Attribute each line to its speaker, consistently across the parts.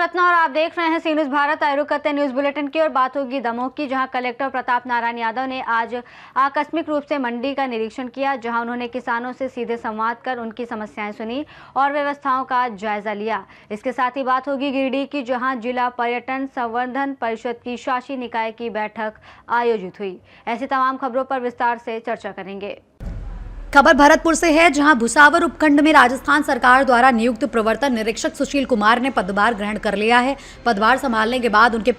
Speaker 1: रत्ना और आप देख रहे हैं सी न्यूज भारत। आए रुख करते हैं न्यूज बुलेटिन की और बात होगी दमोह की, जहां कलेक्टर प्रताप नारायण यादव ने आज आकस्मिक रूप से मंडी का निरीक्षण किया, जहां उन्होंने किसानों से सीधे संवाद कर उनकी समस्याएं सुनी और व्यवस्थाओं का जायजा लिया। इसके साथ ही बात होगी गिरिडीह की, जहां जिला पर्यटन संवर्धन परिषद की शासी निकाय की बैठक आयोजित हुई। ऐसी तमाम खबरों पर विस्तार से चर्चा करेंगे।
Speaker 2: खबर भरतपुर से है, जहां भुसावर उपखंड में राजस्थान सरकार द्वारा नियुक्त प्रवर्तन निरीक्षक सुशील कुमार ने पदभार ग्रहण कर लिया है। पदभार संभालने के बाद उनके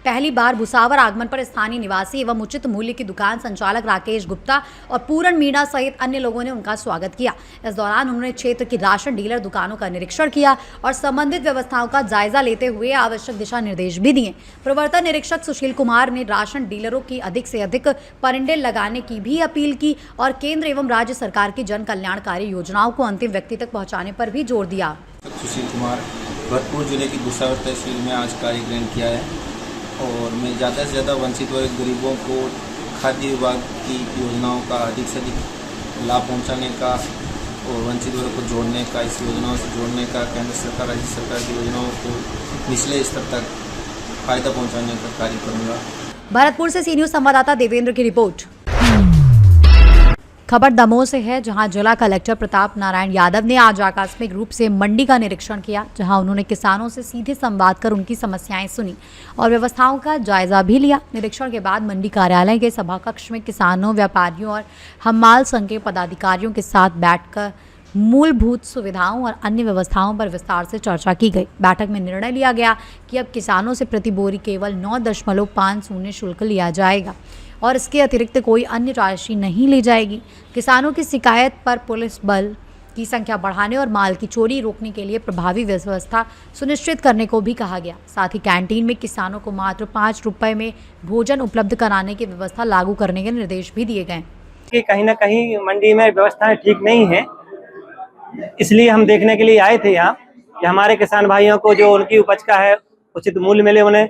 Speaker 2: पहली बार भुसावर आगमन पर स्थानीय निवासी एवं उचित मूल्य की दुकान संचालक राकेश गुप्ता और पूरन मीणा सहित अन्य लोगों ने उनका स्वागत किया। इस दौरान उन्होंने क्षेत्र की राशन डीलर दुकानों का निरीक्षण किया और संबंधित व्यवस्थाओं का जायजा लेते हुए आवश्यक दिशा निर्देश भी दिए। प्रवर्तन निरीक्षक सुशील कुमार ने राशन डीलरों की अधिक से अधिक परिंडे लगाने की भी अपील की और केंद्र एवं राज्य सरकार की जन कल्याणकारी योजनाओं को अंतिम व्यक्ति तक पहुँचाने पर भी जोर दिया।
Speaker 3: सुशील कुमार भरतपुर जिले की भुसावर तहसील में आज कार्य ग्रहण किया है और मैं ज़्यादा से ज़्यादा वंचित वर्ग गरीबों को खाद्य विभाग की योजनाओं का अधिक से अधिक लाभ पहुंचाने का और वंचित वर्ग को जोड़ने का, इस योजनाओं से जोड़ने का, केंद्र सरकार राज्य सरकार की योजनाओं को निचले स्तर तक फायदा पहुंचाने का कार्य करूँगा।
Speaker 2: भरतपुर से सी न्यूज संवाददाता देवेंद्र की रिपोर्ट। खबर दमोह से है, जहां जिला कलेक्टर प्रताप नारायण यादव ने आज आकस्मिक रूप से मंडी का निरीक्षण किया, जहां उन्होंने किसानों से सीधे संवाद कर उनकी समस्याएं सुनी और व्यवस्थाओं का जायजा भी लिया। निरीक्षण के बाद मंडी कार्यालय के सभा कक्ष में किसानों, व्यापारियों और हमाल संघ के पदाधिकारियों के साथ बैठकर मूलभूत सुविधाओं और अन्य व्यवस्थाओं पर विस्तार से चर्चा की गई। बैठक में निर्णय लिया गया कि अब किसानों से प्रति बोरी केवल 9.50 शुल्क लिया जाएगा और इसके अतिरिक्त कोई अन्य राशि नहीं ली जाएगी। किसानों की शिकायत पर पुलिस बल की संख्या बढ़ाने और माल की चोरी रोकने के लिए प्रभावी व्यवस्था सुनिश्चित करने को भी कहा गया। साथ ही कैंटीन में किसानों को मात्र 5 रुपये में भोजन उपलब्ध कराने की व्यवस्था लागू करने के निर्देश भी दिए गए।
Speaker 4: कि कहीं ना कहीं मंडी में व्यवस्थाएं ठीक नहीं है, इसलिए हम देखने के लिए आए थे यहाँ कि हमारे किसान भाइयों को जो उनकी उपज का है उचित मूल्य मिले, उन्हें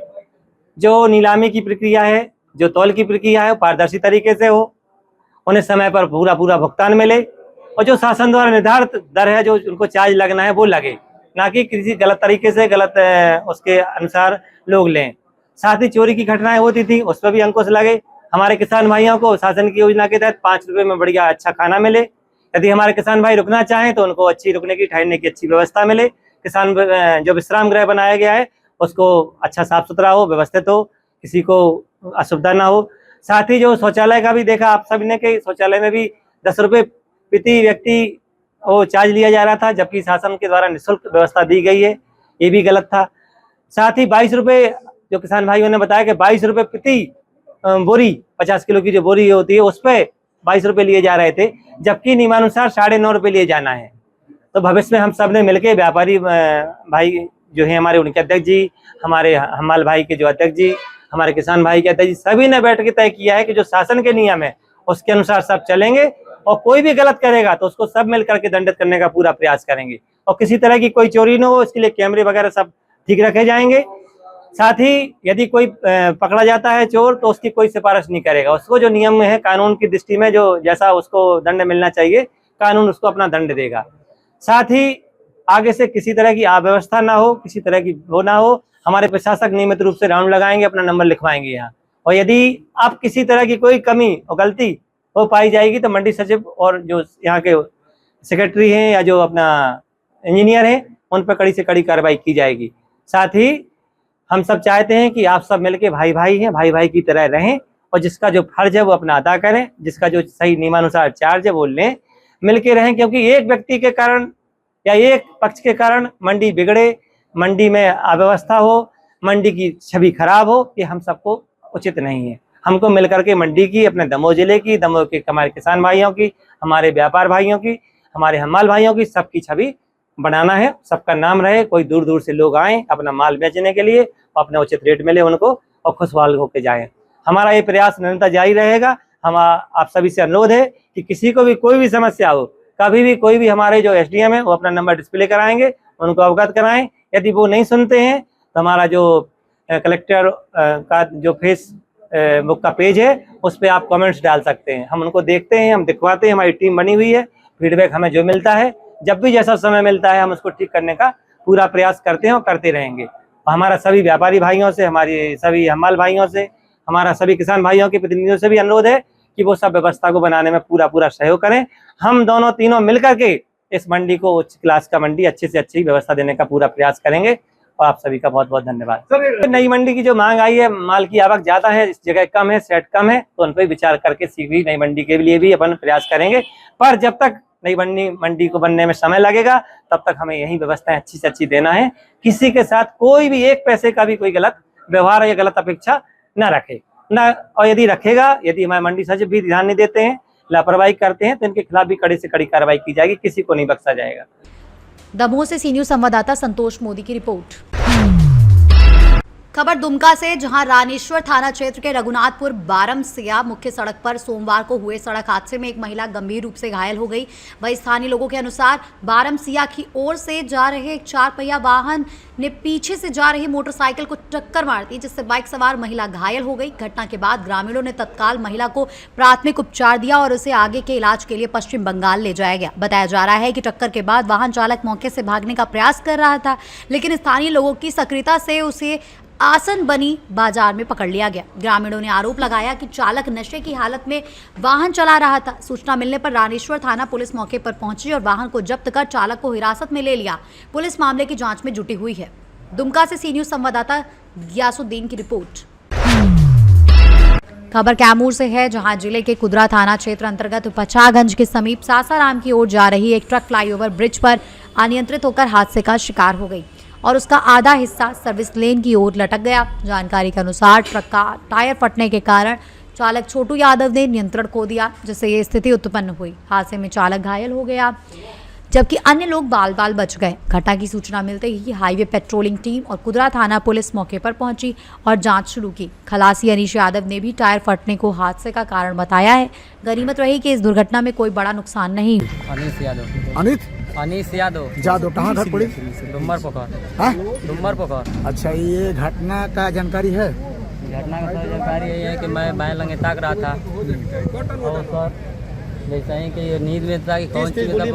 Speaker 4: जो नीलामी की प्रक्रिया है, जो तौल की प्रक्रिया है पारदर्शी तरीके से हो, उन्हें समय पर पूरा भुगतान मिले और जो शासन द्वारा निर्धारित दर है, जो उनको चार्ज लगना है वो लगे, ना कि किसी गलत तरीके से गलत उसके अनुसार लोग लें। साथ ही चोरी की घटनाएं होती थी, उस पर भी अंकुश लगे। हमारे किसान भाइयों को शासन की योजना के तहत 5 रुपये में बढ़िया अच्छा खाना मिले। यदि हमारे किसान भाई रुकना चाहें तो उनको अच्छी रुकने की, ठहरने की अच्छी व्यवस्था मिले। किसान जो विश्राम गृह बनाया गया है उसको अच्छा साफ सुथरा हो, व्यवस्थित हो, किसी को असुविधा ना हो। साथ ही जो शौचालय का भी देखा आप सभी ने कि शौचालय में भी 10 रुपये प्रति व्यक्ति वो चार्ज लिया जा रहा था, जबकि शासन के द्वारा निःशुल्क व्यवस्था दी गई है, ये भी गलत था। साथ ही 22 रुपये, जो किसान भाइयों ने बताया कि 22 रुपये प्रति बोरी, 50 किलो की जो बोरी होती है उस पर 22 रुपये लिए जा रहे थे, जबकि नियमानुसार 9.5 रुपये लिए जाना है। तो भविष्य में हम सब ने मिलकर व्यापारी भाई जो है हमारे, उनके अध्यक्ष जी, हमारे हमाल भाई के जो अध्यक्ष जी, हमारे किसान भाई के अध्यक्ष जी, सभी ने बैठ के तय किया है कि जो शासन के नियम है उसके अनुसार सब चलेंगे और कोई भी गलत करेगा तो उसको सब मिल करके दंडित करने का पूरा प्रयास करेंगे और किसी तरह की कोई चोरी न हो, इसके लिए कैमरे वगैरह सब ठीक रखे जाएंगे। साथ ही यदि कोई पकड़ा जाता है चोर तो उसकी कोई सिफारिश नहीं करेगा, उसको जो नियम है कानून की दृष्टि में जो जैसा उसको दंड मिलना चाहिए, कानून उसको अपना दंड देगा। साथ ही आगे से किसी तरह की अव्यवस्था ना हो, किसी तरह की वो ना हो। हमारे प्रशासक नियमित रूप से राउंड लगाएंगे, अपना नंबर लिखवाएंगे यहाँ, और यदि अब किसी तरह की कोई कमी और गलती हो पाई जाएगी तो मंडी सचिव और जो यहाँ के सेक्रेटरी हैं या जो अपना इंजीनियर हैं उन पर कड़ी से कड़ी कार्रवाई की जाएगी। साथ ही हम सब चाहते हैं कि आप सब मिलके भाई भाई हैं, भाई भाई की तरह रहें और जिसका जो फर्ज है वो अपना अदा करें, जिसका जो सही नियमानुसार चार्ज है वो लें, मिलके रहें। क्योंकि एक व्यक्ति के कारण या एक पक्ष के कारण मंडी बिगड़े, मंडी में अव्यवस्था हो, मंडी की छवि खराब हो, ये हम सबको उचित नहीं है। हमको मिलकर के मंडी की, अपने दमोह जिले की, दमोह के हमारे किसान भाइयों की, हमारे व्यापार भाइयों की, हमारे हमाल भाइयों की, सबकी छवि बनाना है, सबका नाम रहे। कोई दूर दूर से लोग आएँ अपना माल बेचने के लिए और अपने उचित रेट मिले उनको और खुशहाल होकर जाएँ। हमारा ये प्रयास निरंतर जारी रहेगा। हम आप सभी से अनुरोध है कि किसी को भी कोई भी समस्या हो, कभी भी कोई भी हमारे जो SDM है वो अपना नंबर डिस्प्ले कराएंगे, उनको अवगत कराएं। यदि वो नहीं सुनते हैं तो हमारा जो कलेक्टर का जो फेसबुक का पेज है उस पर आप कमेंट्स डाल सकते हैं, हम उनको देखते हैं, हम दिखवाते हैं। हमारी टीम बनी हुई है, फीडबैक हमें जो मिलता है, जब भी जैसा समय मिलता है हम उसको ठीक करने का पूरा प्रयास करते हैं और करते रहेंगे। और हमारा सभी व्यापारी भाइयों से, हमारे सभी हमाल भाइयों से, हमारा सभी किसान भाइयों के प्रतिनिधियों से भी अनुरोध है कि वो सब व्यवस्था को बनाने में पूरा सहयोग करें। हम दोनों तीनों मिलकर के इस मंडी को उच्च क्लास का मंडी, अच्छी से अच्छी व्यवस्था देने का पूरा प्रयास करेंगे। और आप सभी का बहुत बहुत धन्यवाद। सर, नई मंडी की जो मांग आई है, माल की आवक ज्यादा है, इस जगह कम है, सेट कम है, तो उन पर विचार करके शीघ्र नई मंडी के लिए भी अपन प्रयास करेंगे। पर जब तक नई मंडी को बनने में समय लगेगा, तब तक हमें यही व्यवस्थाएं अच्छी से अच्छी देना है। किसी के साथ कोई भी एक पैसे का भी कोई गलत व्यवहार या गलत अपेक्षा न रखे ना, और यदि रखेगा, यदि हमारे मंडी सचिव भी ध्यान नहीं देते हैं, लापरवाही करते हैं, तो इनके खिलाफ भी कड़ी से कड़ी कार्रवाई की जाएगी, किसी को नहीं बख्शा जाएगा।
Speaker 2: दमोह से सी न्यूज संवाददाता संतोष मोदी की रिपोर्ट। खबर दुमका से, जहां रानीश्वर थाना क्षेत्र के रघुनाथपुर बारमसिया मुख्य सड़क पर सोमवार को हुए सड़क हादसे में एक महिला गंभीर रूप से घायल हो गई। वहीं स्थानीय लोगों के अनुसार बारमसिया की ओर से जा रहे एक 4 पहिया वाहन ने पीछे से जा रही मोटरसाइकिल को टक्कर मार दी, जिससे बाइक सवार महिला घायल हो गई। घटना के बाद ग्रामीणों ने तत्काल महिला को प्राथमिक उपचार दिया और उसे आगे के इलाज के लिए पश्चिम बंगाल ले जाया गया। बताया जा रहा है कि टक्कर के बाद वाहन चालक मौके से भागने का प्रयास कर रहा था, लेकिन स्थानीय लोगों की सक्रियता से उसे आसन बनी बाजार में पकड़ लिया गया। ग्रामीणों ने आरोप लगाया कि चालक नशे की हालत में वाहन चला रहा था। सूचना मिलने पर रानीश्वर थाना पुलिस मौके पर पहुंची और वाहन को जब्त कर चालक को हिरासत में ले लिया। पुलिस मामले की जांच में जुटी हुई है। दुमका से सी न्यूज संवाददाता गियासुद्दीन की रिपोर्ट। खबर कैमूर से है, जहां जिले के कुदरा थाना क्षेत्र अंतर्गत पचागंज के समीप सासाराम की ओर जा रही एक ट्रक फ्लाईओवर ब्रिज पर अनियंत्रित होकर हादसे का शिकार हो गई और उसका आधा हिस्सा सर्विस लेन की ओर लटक गया। जानकारी के अनुसार ट्रक का टायर फटने के कारण चालक छोटू यादव ने नियंत्रण खो दिया, जिससे ये स्थिति उत्पन्न हुई। हादसे में चालक घायल हो गया, जबकि अन्य लोग बाल बाल बच गए। घटना की सूचना मिलते ही हाईवे पेट्रोलिंग टीम और कुदरा थाना पुलिस मौके पर पहुंची और जांच शुरू की। खलासी अनीश यादव ने भी टायर फटने को हादसे का कारण बताया है। गनीमत रही कि इस दुर्घटना में कोई बड़ा नुकसान नहीं।
Speaker 5: अनीश यादव
Speaker 6: जादव, कहाँ घर पड़ी?
Speaker 5: डुमर पोखर।
Speaker 6: हाँ?
Speaker 5: डुमर पोखर।
Speaker 6: अच्छा, ये घटना का जानकारी है?
Speaker 5: घटना का सर जानकारी यही है कि मैं बाएं लंगे ताक रहा था और सर जैसा ही कि नींद में था कि कौन चीज था,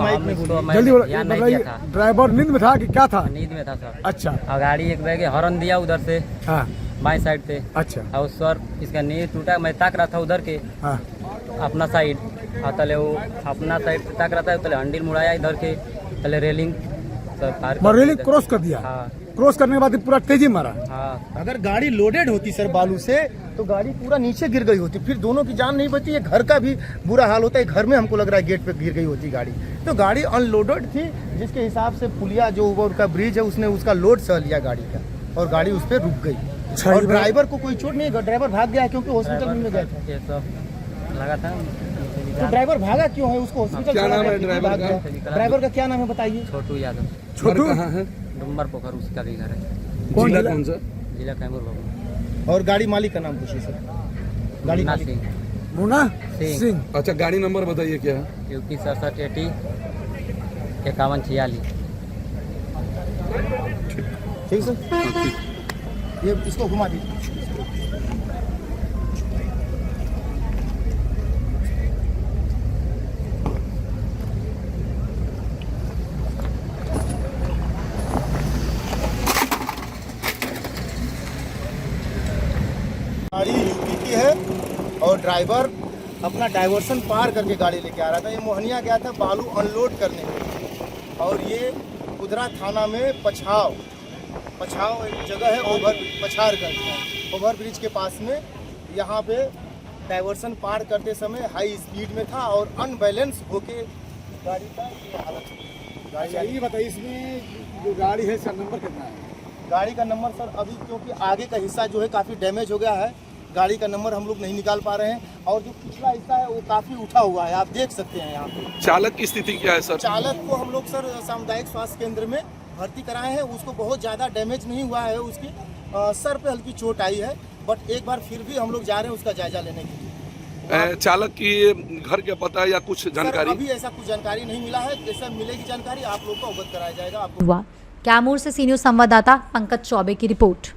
Speaker 5: मैं ध्यान नहीं दिया था।
Speaker 6: ड्राइवर नींद में था कि क्या था?
Speaker 5: नींद में था सर।
Speaker 6: अच्छा।
Speaker 5: और गाड़ी एक बैग हॉर्न दिया उधर से,
Speaker 6: हाँ,
Speaker 5: बाएं साइड से।
Speaker 6: अच्छा।
Speaker 5: और सर इसका नींद टूटा, मैं ताक रहा था उधर के,
Speaker 6: हाँ,
Speaker 5: अपना साइड, और तले वो अपना साइड से ताक रहा था, तले हंडिल मुड़ाया इधर के, तले रेलिंग
Speaker 6: रेलिंग क्रॉस कर दिया।
Speaker 5: हाँ।
Speaker 6: क्रॉस करने के बाद पूरा तेजी मारा।
Speaker 5: हाँ।
Speaker 7: अगर गाड़ी लोडेड होती सर बालू से, तो गाड़ी पूरा नीचे गिर गई होती, फिर दोनों की जान नहीं बची। ये घर का भी बुरा हाल होता है, घर में हमको लग रहा है गेट पे गिर गई होती गाड़ी। तो गाड़ी अनलोडेड थी, जिसके हिसाब से पुलिया जो ऊपर का ब्रिज है उसने उसका लोड सह लिया गाड़ी का और गाड़ी उस पर रुक गई। और ड्राइवर को कोई चोट नहीं, ड्राइवर भाग गया है क्योंकि हॉस्पिटल में गया था।
Speaker 5: ये सब लगा था।
Speaker 7: तो ड्राइवर भागा क्यों है? उसको हॉस्पिटल
Speaker 6: क्या नाम है ड्राइवर का?
Speaker 7: ड्राइवर का क्या नाम है बताइए?
Speaker 5: छोटू यादव।
Speaker 6: छोटू कहाँ है?
Speaker 5: डुमर पोखर उसका भी घर है।
Speaker 6: जिला कौन सा?
Speaker 5: जिला कैमूर बाबू।
Speaker 7: और गाड़ी मालिक का नाम पूछिए सर। गाड़ी
Speaker 5: मुन्ना
Speaker 7: मालिक
Speaker 5: सिंह।
Speaker 6: मुन्ना
Speaker 5: सिंह।
Speaker 6: सिंह।
Speaker 8: अच्छा, गाड़ी नंबर बताइए क्या है?
Speaker 5: यूपी 6780 5146।
Speaker 7: ठीक सर, ये इसको घुमा दीजिए। गाड़ी यूपी की है और ड्राइवर अपना डाइवर्सन पार करके गाड़ी लेके आ रहा था। ये मोहनिया गया था बालू अनलोड करने में, और ये कुदरा थाना में पछाव एक जगह है, पछारगंज ओवर ब्रिज के पास में। यहाँ पे डाइवर्सन पार करते समय हाई स्पीड में था और अनबैलेंस होके गाड़ी का ये हालत
Speaker 6: अच्छा, ये बताइए, इसमें जो गाड़ी है इसका नंबर कितना है?
Speaker 7: गाड़ी का नंबर सर अभी क्योंकि आगे का हिस्सा जो है काफ़ी डैमेज हो गया है, गाड़ी का नंबर हम लोग नहीं निकाल पा रहे हैं, और जो पिछला हिस्सा है वो काफ़ी उठा हुआ है, आप देख सकते हैं यहाँ पे।
Speaker 8: चालक की स्थिति क्या है सर?
Speaker 7: चालक को हम लोग सर सामुदायिक स्वास्थ्य केंद्र में भर्ती कराए हैं। उसको बहुत ज़्यादा डैमेज नहीं हुआ है, उसकी सर पे हल्की चोट आई है, बट एक बार फिर भी हम लोग जा रहे हैं उसका जायजा लेने के लिए।
Speaker 8: चालक की घर का पता या कुछ जानकारी?
Speaker 7: अभी ऐसा कुछ जानकारी नहीं मिला है, जैसा मिलेगी जानकारी आप लोग को अवगत कराया जाएगा। आपको
Speaker 2: कैमूर से सी न्यूज संवाददाता पंकज चौबे की रिपोर्ट।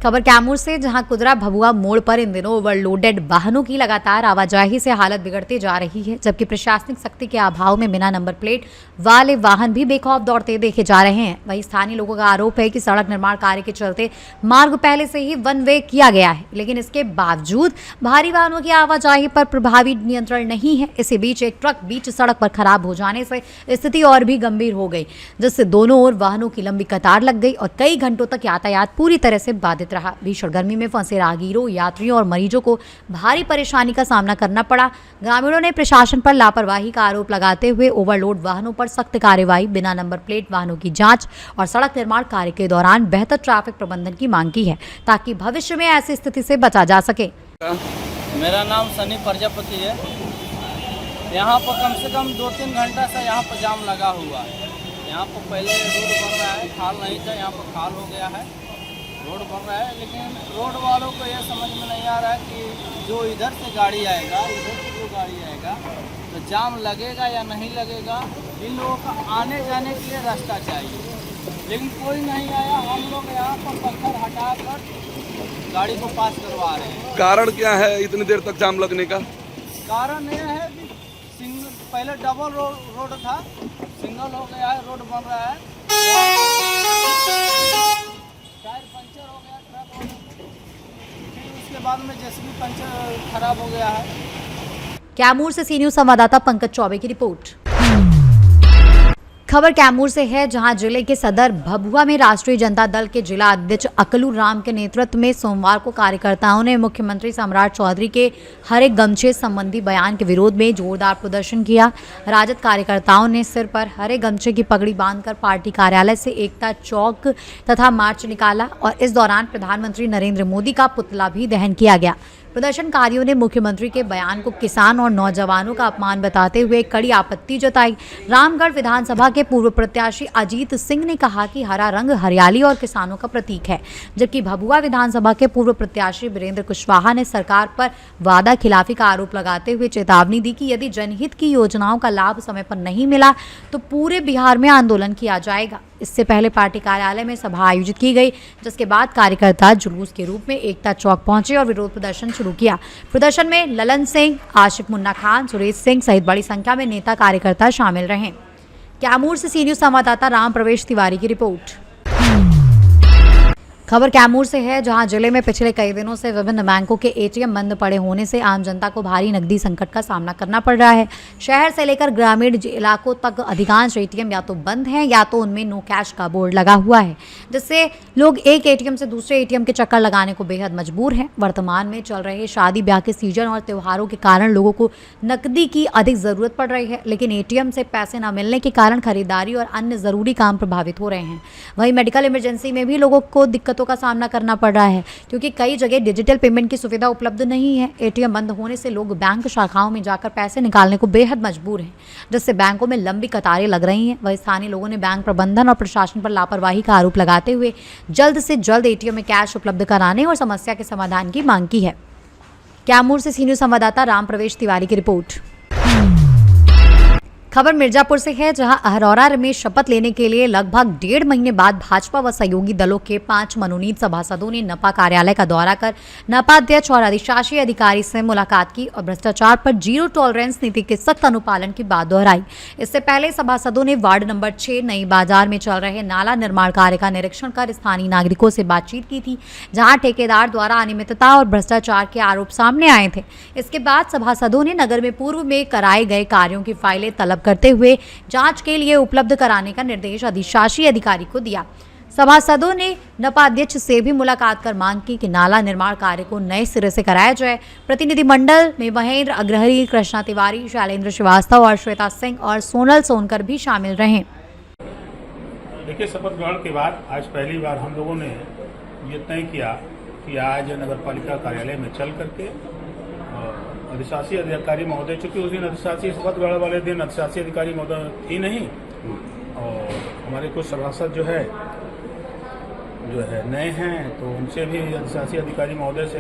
Speaker 2: खबर कैमूर से, जहां कुदरा भभुआ मोड़ पर इन दिनों ओवरलोडेड वाहनों की लगातार आवाजाही से हालत बिगड़ती जा रही है, जबकि प्रशासनिक सख्ती के अभाव में बिना नंबर प्लेट वाले वाहन भी बेखौफ दौड़ते देखे जा रहे हैं। वहीं स्थानीय लोगों का आरोप है कि सड़क निर्माण कार्य के चलते मार्ग पहले से ही वन वे किया गया है, लेकिन इसके बावजूद भारी वाहनों की आवाजाही पर प्रभावी नियंत्रण नहीं है। इसी बीच एक ट्रक बीच सड़क पर खराब हो जाने से स्थिति और भी गंभीर हो गई, जिससे दोनों ओर वाहनों की लंबी कतार लग गई और कई घंटों तक यातायात पूरी तरह से बाधित रहा। भीषण गर्मी में फंसे राहगीरों, यात्रियों और मरीजों को भारी परेशानी का सामना करना पड़ा। ग्रामीणों ने प्रशासन पर लापरवाही का आरोप लगाते हुए ओवरलोड वाहनों पर सख्त कार्रवाई, बिना नंबर प्लेट वाहनों की जांच और सड़क निर्माण कार्य के दौरान बेहतर ट्रैफिक प्रबंधन की मांग की है, ताकि भविष्य में ऐसी स्थिति से बचा जा सके।
Speaker 5: मेरा नाम सनी प्रजापति है। यहाँ पर कम से कम 2-3 घंटा से यहाँ पर जाम लगा हुआ है। यहाँ पर पहले रोड बन रहा है, खाल नहीं था, यहाँ पर खाल हो गया है, रोड बन रहा है, लेकिन रोड वालों को यह समझ में नहीं आ रहा है कि जो इधर से गाड़ी आएगा, इधर से जो गाड़ी आएगा तो जाम लगेगा या नहीं लगेगा। इन लोगों का आने जाने के लिए रास्ता चाहिए, लेकिन कोई नहीं आया। हम लोग यहाँ पर पत्थर हटाकर गाड़ी को पास करवा रहे हैं।
Speaker 8: कारण क्या है इतनी देर तक जाम लगने का?
Speaker 5: कारण यह है कि पहले डबल रोड था, सिंगल हो गया है, रोड बन रहा है, टायर पंचर हो गया ट्रक होने से, फिर उसके बाद में जेसीबी पंचर खराब हो गया है।
Speaker 2: कैमूर से सी न्यूज़ संवाददाता पंकज चौबे की रिपोर्ट। खबर कैमूर से है, जहां जिले के सदर भभुआ में राष्ट्रीय जनता दल के जिला अध्यक्ष अकलू राम के नेतृत्व में सोमवार को कार्यकर्ताओं ने मुख्यमंत्री सम्राट चौधरी के हरे गमछे संबंधी बयान के विरोध में जोरदार प्रदर्शन किया। राजद कार्यकर्ताओं ने सिर पर हरे गमछे की पगड़ी बांधकर पार्टी कार्यालय से एकता चौक तथा मार्च निकाला और इस दौरान प्रधानमंत्री नरेंद्र मोदी का पुतला भी दहन किया गया। प्रदर्शनकारियों ने मुख्यमंत्री के बयान को किसान और नौजवानों का अपमान बताते हुए कड़ी आपत्ति जताई। रामगढ़ विधानसभा के पूर्व प्रत्याशी अजीत सिंह ने कहा कि हरा रंग हरियाली और किसानों का प्रतीक है, जबकि भभुआ विधानसभा के पूर्व प्रत्याशी वीरेंद्र कुशवाहा ने सरकार पर वादा खिलाफी का आरोप लगाते हुए चेतावनी दी कि यदि जनहित की योजनाओं का लाभ समय पर नहीं मिला तो पूरे बिहार में आंदोलन किया जाएगा। इससे पहले पार्टी कार्यालय में सभा आयोजित की गई, जिसके बाद कार्यकर्ता जुलूस के रूप में एकता चौक पहुंचे और विरोध प्रदर्शन शुरू किया। प्रदर्शन में ललन सिंह, आशिफ मुन्ना खान, सुरेश सिंह सहित बड़ी संख्या में नेता कार्यकर्ता शामिल रहे। कैमूर से सी न्यूज़ संवाददाता राम प्रवेश तिवारी की रिपोर्ट। खबर कैमूर से है, जहां जिले में पिछले कई दिनों से विभिन्न बैंकों के एटीएम बंद पड़े होने से आम जनता को भारी नकदी संकट का सामना करना पड़ रहा है। शहर से लेकर ग्रामीण इलाकों तक अधिकांश एटीएम या तो बंद हैं या तो उनमें नो कैश का बोर्ड लगा हुआ है, जिससे लोग एक एटीएम से दूसरे एटीएम के चक्कर लगाने को बेहद मजबूर हैं। वर्तमान में चल रहे शादी ब्याह के सीजन और त्योहारों के कारण लोगों को नकदी की अधिक जरूरत पड़ रही है, लेकिन एटीएम से पैसे न मिलने के कारण खरीदारी और अन्य जरूरी काम प्रभावित हो रहे हैं। वहीं मेडिकल इमरजेंसी में भी लोगों को दिक्कतों का सामना करना पड़ रहा है, क्योंकि कई जगह डिजिटल पेमेंट की सुविधा उपलब्ध नहीं है। एटीएम बंद होने से लोग बैंक शाखाओं में जाकर पैसे निकालने को बेहद मजबूर हैं, जिससे बैंकों में लंबी कतारें लग रही हैं। वहीं स्थानीय लोगों ने बैंक प्रबंधन और प्रशासन पर लापरवाही का आरोप लगाते हुए जल्द से जल्द एटीएम में कैश उपलब्ध कराने और समस्या के समाधान की मांग की है। कैमूर से सी न्यूज़ संवाददाता राम प्रवेश तिवारी की रिपोर्ट। खबर मिर्जापुर से है, जहां अहरौरा में शपथ लेने के लिए लगभग 1.5 महीने बाद भाजपा व सहयोगी दलों के 5 मनोनीत सभासदों ने नपा कार्यालय का दौरा कर नपा अध्यक्ष और अधिशासी अधिकारी से मुलाकात की और भ्रष्टाचार पर जीरो टॉलरेंस नीति के सख्त अनुपालन की बात दोहराई। इससे पहले सभासदों ने वार्ड नंबर 6 नई बाजार में चल रहे नाला निर्माण कार्य का निरीक्षण कर स्थानीय नागरिकों से बातचीत की थी, जहाँ ठेकेदार द्वारा अनियमितता और भ्रष्टाचार के आरोप सामने आए थे। इसके बाद सभासदों ने नगर में पूर्व में कराए गए कार्यों की फाइलें तलब करते हुए जांच के लिए उपलब्ध कराने का निर्देश अधिशासी अधिकारी को दिया। सभासदों ने नपा अध्यक्ष से भी मुलाकात कर मांग की कि नाला निर्माण कार्य को नए सिरे से कराया जाए। प्रतिनिधिमंडल में महेंद्र अग्रहरी, कृष्णा तिवारी, शैलेंद्र श्रीवास्तव और श्वेता सिंह और सोनल सोनकर भी शामिल रहे।
Speaker 9: देखिए, शपथ ग्रहण के बाद आज पहली बार हम लोगों ने ये तय किया कि आज नगर पालिका कार्यालय में चल करके अधिशासी अधिकारी महोदय, चूंकि उस दिन अधिशासी शपथ ग्रहण वाले दिन अधिशासी अधिकारी महोदय थी नहीं और हमारे कुछ सभासद जो है नए हैं, तो उनसे भी अधिशासी अधिकारी महोदय से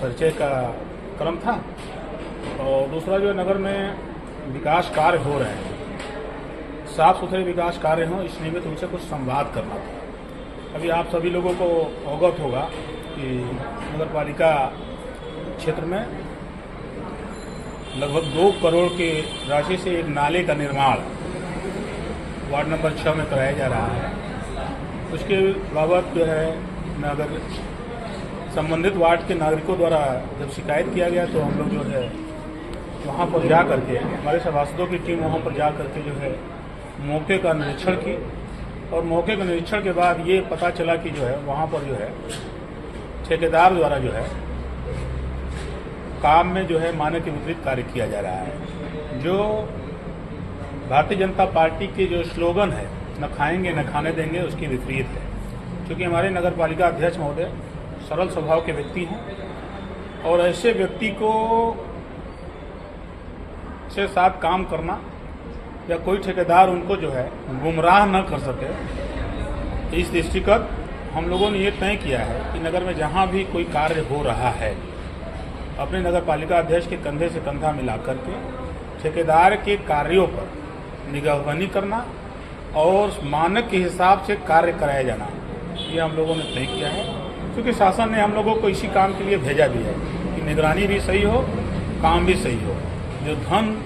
Speaker 9: परिचय का क्रम था। और दूसरा जो नगर में विकास कार्य हो रहे हैं, साफ सुथरे विकास कार्य हों, इस निमित्त उनसे कुछ संवाद करना था। अभी आप सभी लोगों को अवगत होगा कि नगर पालिका क्षेत्र में लगभग 2 करोड़ की राशि से एक नाले का निर्माण वार्ड नंबर 6 में कराया जा रहा है। उसके बाबत जो है नगर संबंधित वार्ड के नागरिकों द्वारा जब शिकायत किया गया तो हम लोग जो है वहाँ पर जा करके हमारे सभासदों की टीम वहाँ पर जा करके जो है मौके का निरीक्षण की और मौके के निरीक्षण के बाद ये पता चला कि जो है वहाँ पर जो है ठेकेदार द्वारा जो है काम में जो है मानक के विपरीत कार्य किया जा रहा है। जो भारतीय जनता पार्टी के जो स्लोगन है न खाएंगे न खाने देंगे उसके विपरीत है। क्योंकि हमारे नगर पालिका अध्यक्ष महोदय सरल स्वभाव के व्यक्ति हैं और ऐसे व्यक्ति को से साथ काम करना या कोई ठेकेदार उनको जो है गुमराह न कर सके, इस दृष्टिगत हम लोगों ने ये तय किया है कि नगर में जहाँ भी कोई कार्य हो रहा है अपने नगर पालिका अध्यक्ष के कंधे से कंधा मिला करके ठेकेदार के कार्यों पर निगरानी करना और मानक के हिसाब से कार्य कराया जाना, ये हम लोगों ने तय किया है। क्योंकि शासन ने हम लोगों को इसी काम के लिए भेजा भी है कि निगरानी भी सही हो, काम भी सही हो, जो धन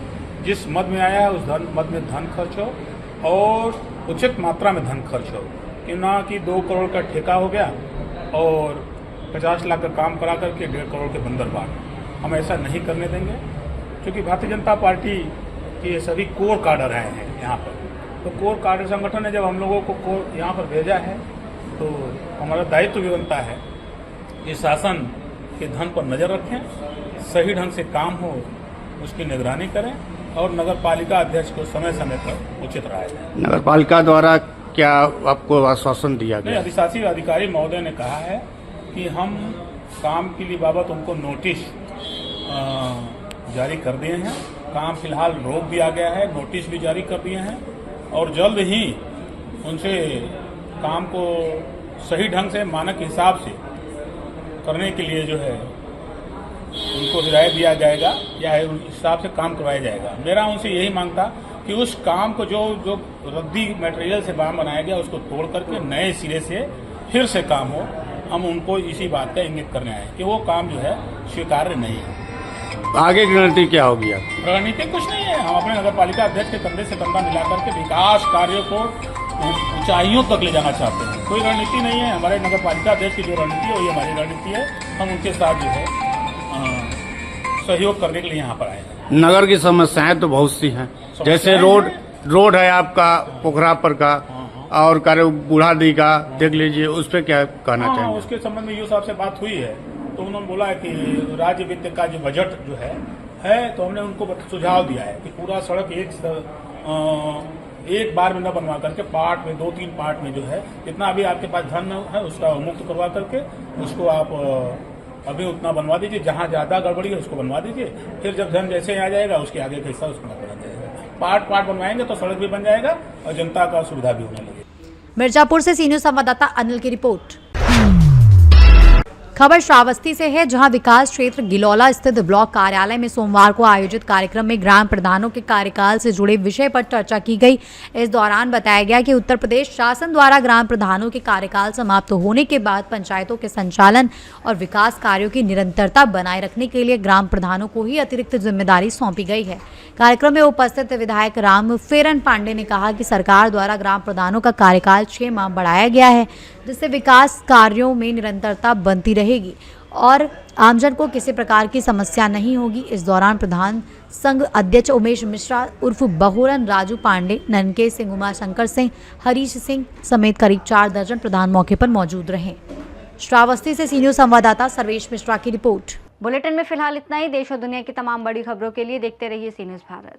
Speaker 9: जिस मद में आया है उस मद में धन खर्च हो और उचित मात्रा में धन खर्च हो, कि ना कि 2 करोड़ का ठेका हो गया और 50 लाख का काम करा करके 1.5 करोड़ के बंदर बांट। हम ऐसा नहीं करने देंगे क्योंकि भारतीय जनता पार्टी के सभी कोर काडर आए हैं यहाँ पर। तो कोर काडर संगठन ने जब हम लोगों को यहाँ पर भेजा है तो हमारा दायित्व भी बनता है कि शासन के धन पर नज़र रखें, सही ढंग से काम हो उसकी निगरानी करें और नगर पालिका अध्यक्ष को समय समय पर उचित राय दें।
Speaker 7: नगर पालिका द्वारा क्या आपको आश्वासन दिया गया?
Speaker 9: अधिशासी अधिकारी महोदय ने कहा है कि हम काम के लिए बाबत उनको नोटिस जारी कर दिए हैं। काम फिलहाल रोक दिया गया है, नोटिस भी जारी कर दिए हैं और जल्द ही उनसे काम को सही ढंग से मानक हिसाब से करने के लिए जो है उनको हिदायत दिया जाएगा या उस हिसाब से काम करवाया जाएगा। मेरा उनसे यही मांग था कि उस काम को जो रद्दी मटेरियल से बाम बनाया गया उसको तोड़ करके नए सिरे से फिर से काम हो। हम उनको इसी बात का इंगित करने आए कि वो काम जो है स्वीकार्य नहीं है।
Speaker 7: आगे की रणनीति क्या होगी?
Speaker 9: रणनीति कुछ नहीं है, हम अपने नगर पालिका अध्यक्ष के कंधे से कंधा मिलाकर के विकास कार्यों को ऊंचाइयों तक ले जाना चाहते हैं। कोई रणनीति नहीं है। हमारे नगर पालिका अध्यक्ष की जो रणनीति है वही हमारी रणनीति है। हम उनके साथ जो है सहयोग करने के लिए यहाँ पर आए हैं।
Speaker 7: नगर की समस्याएं तो बहुत सी हैं, जैसे रोड है आपका पोखरा पर का और बूढ़ादी का देख लीजिए, उस पर क्या कहना चाहेंगे?
Speaker 9: उसके संबंध में यूँ साहब से बात हुई है तो उन्होंने बोला है कि राज्य वित्त का जो बजट जो है तो हमने उनको सुझाव दिया है कि पूरा सड़क एक बार में न बनवा करके पार्ट में 2-3 पार्ट में जो है जितना अभी आपके पास धन है उसका मुक्त करवा करके उसको आप अभी उतना बनवा दीजिए, जहाँ ज़्यादा गड़बड़ी है उसको बनवा दीजिए, फिर जब धन जैसे आ जाएगा उसके आगे का हिस्सा उसको बन जाएगा। पार्ट बनवाएंगे तो सड़क भी बन जाएगा और जनता का सुविधा भी होने लगेगी।
Speaker 2: मिर्जापुर से सीनियर संवाददाता अनिल की रिपोर्ट। खबर श्रावस्ती से है, जहां विकास क्षेत्र गिलौला स्थित ब्लॉक कार्यालय में सोमवार को आयोजित कार्यक्रम में ग्राम प्रधानों के कार्यकाल से जुड़े विषय पर चर्चा की गई। इस दौरान बताया गया कि उत्तर प्रदेश शासन द्वारा ग्राम प्रधानों के कार्यकाल समाप्त होने के बाद पंचायतों के संचालन और विकास कार्यों की निरंतरता बनाए रखने के लिए ग्राम प्रधानों को ही अतिरिक्त जिम्मेदारी सौंपी गई है। कार्यक्रम में उपस्थित विधायक राम फेरन पांडे ने कहा कि सरकार द्वारा ग्राम प्रधानों का कार्यकाल 6 माह बढ़ाया गया है, जिससे विकास कार्यों में निरंतरता बनती रहेगी और आमजन को किसी प्रकार की समस्या नहीं होगी। इस दौरान प्रधान संघ अध्यक्ष उमेश मिश्रा उर्फ बहोरन राजू पांडे, ननके सिंह, उमाशंकर सिंह, हरीश सिंह समेत करीब 4 दर्जन प्रधान मौके पर मौजूद रहे। श्रावस्ती से सीनियर संवाददाता सर्वेश मिश्रा की रिपोर्ट।
Speaker 1: बुलेटिन में फिलहाल इतना ही। देश और दुनिया की तमाम बड़ी खबरों के लिए देखते रहिए सी न्यूज़ भारत।